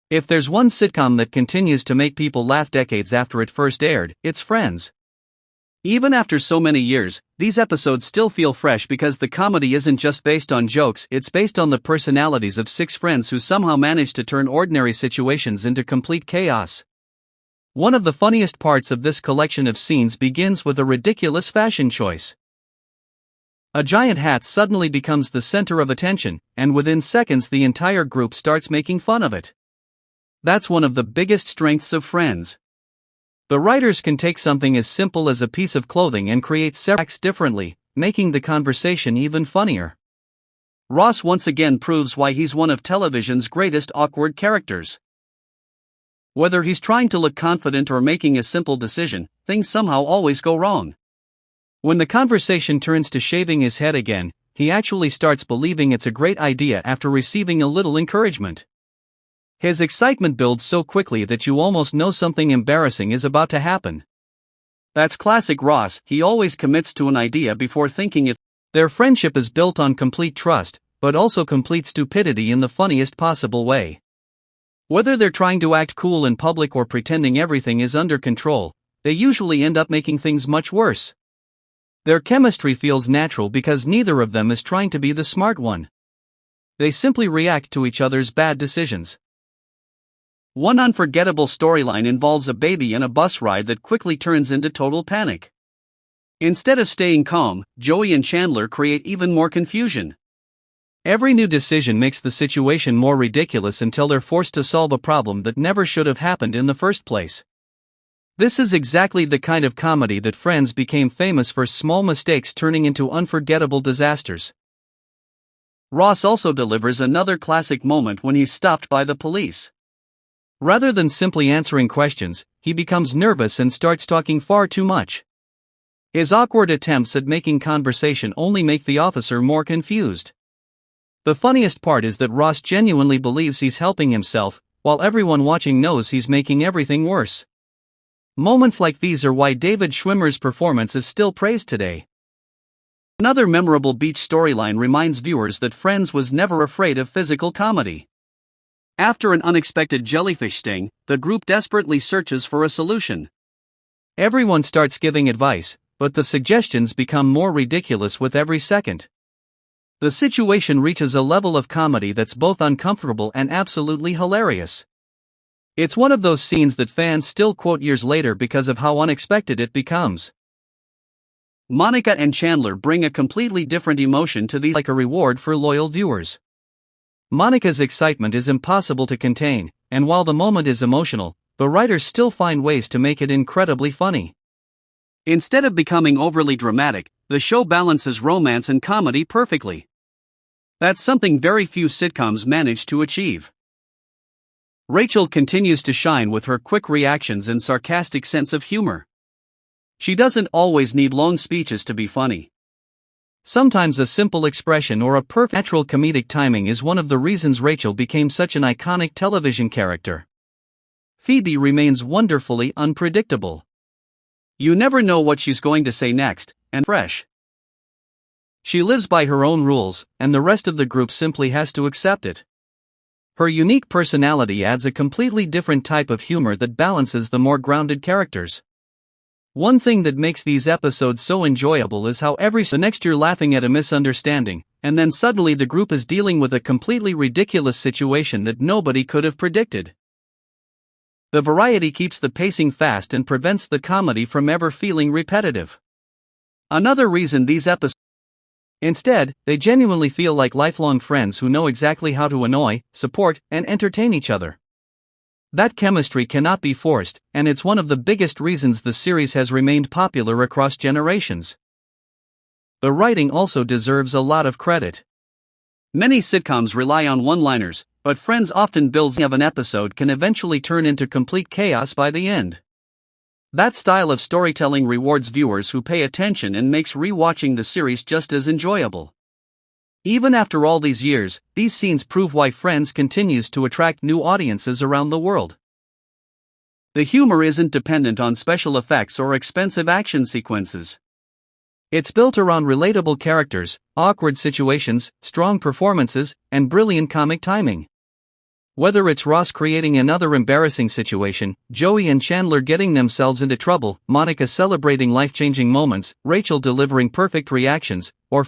If there's one sitcom that continues to make people laugh decades after it first aired, it's Friends. Even after so many years, these episodes still feel fresh because the comedy isn't just based on jokes, it's based on the personalities of six friends who somehow manage to turn ordinary situations into complete chaos. One of the funniest parts of this collection of scenes begins with a ridiculous fashion choice. A giant hat suddenly becomes the center of attention, and within seconds the entire group starts making fun of it. That's one of the biggest strengths of Friends. The writers can take something as simple as a piece of clothing and create several acts differently, making the conversation even funnier. Ross once again proves why he's one of television's greatest awkward characters. Whether he's trying to look confident or making a simple decision, things somehow always go wrong. When the conversation turns to shaving his head again, he actually starts believing it's a great idea after receiving a little encouragement. His excitement builds so quickly that you almost know something embarrassing is about to happen. That's classic Ross, he always commits to an idea before thinking it. Their friendship is built on complete trust, but also complete stupidity in the funniest possible way. Whether they're trying to act cool in public or pretending everything is under control, they usually end up making things much worse. Their chemistry feels natural because neither of them is trying to be the smart one. They simply react to each other's bad decisions. One unforgettable storyline involves a baby and a bus ride that quickly turns into total panic. Instead of staying calm, Joey and Chandler create even more confusion. Every new decision makes the situation more ridiculous until they're forced to solve a problem that never should have happened in the first place. This is exactly the kind of comedy that Friends became famous for, small mistakes turning into unforgettable disasters. Ross also delivers another classic moment when he's stopped by the police. Rather than simply answering questions, he becomes nervous and starts talking far too much. His awkward attempts at making conversation only make the officer more confused. The funniest part is that Ross genuinely believes he's helping himself, while everyone watching knows he's making everything worse. Moments like these are why David Schwimmer's performance is still praised today. Another memorable beach storyline reminds viewers that Friends was never afraid of physical comedy. After an unexpected jellyfish sting, the group desperately searches for a solution. Everyone starts giving advice, but the suggestions become more ridiculous with every second. The situation reaches a level of comedy that's both uncomfortable and absolutely hilarious. It's one of those scenes that fans still quote years later because of how unexpected it becomes. Monica and Chandler bring a completely different emotion to these, like a reward for loyal viewers. Monica's excitement is impossible to contain, and while the moment is emotional, the writers still find ways to make it incredibly funny. Instead of becoming overly dramatic, the show balances romance and comedy perfectly. That's something very few sitcoms manage to achieve. Rachel continues to shine with her quick reactions and sarcastic sense of humor. She doesn't always need long speeches to be funny. Sometimes a simple expression or a perfect natural comedic timing is one of the reasons Rachel became such an iconic television character. Phoebe remains wonderfully unpredictable. You never know what she's going to say next, and fresh. She lives by her own rules, and the rest of the group simply has to accept it. Her unique personality adds a completely different type of humor that balances the more grounded characters. One thing that makes these episodes so enjoyable is how the next you're laughing at a misunderstanding, and then suddenly the group is dealing with a completely ridiculous situation that nobody could have predicted. The variety keeps the pacing fast and prevents the comedy from ever feeling repetitive. Another reason these episodes instead, they genuinely feel like lifelong friends who know exactly how to annoy, support, and entertain each other. That chemistry cannot be forced, and it's one of the biggest reasons the series has remained popular across generations. The writing also deserves a lot of credit. Many sitcoms rely on one-liners, but Friends often builds of an episode can eventually turn into complete chaos by the end. That style of storytelling rewards viewers who pay attention and makes rewatching the series just as enjoyable. Even after all these years, these scenes prove why Friends continues to attract new audiences around the world. The humor isn't dependent on special effects or expensive action sequences. It's built around relatable characters, awkward situations, strong performances, and brilliant comic timing. Whether it's Ross creating another embarrassing situation, Joey and Chandler getting themselves into trouble, Monica celebrating life-changing moments, Rachel delivering perfect reactions, or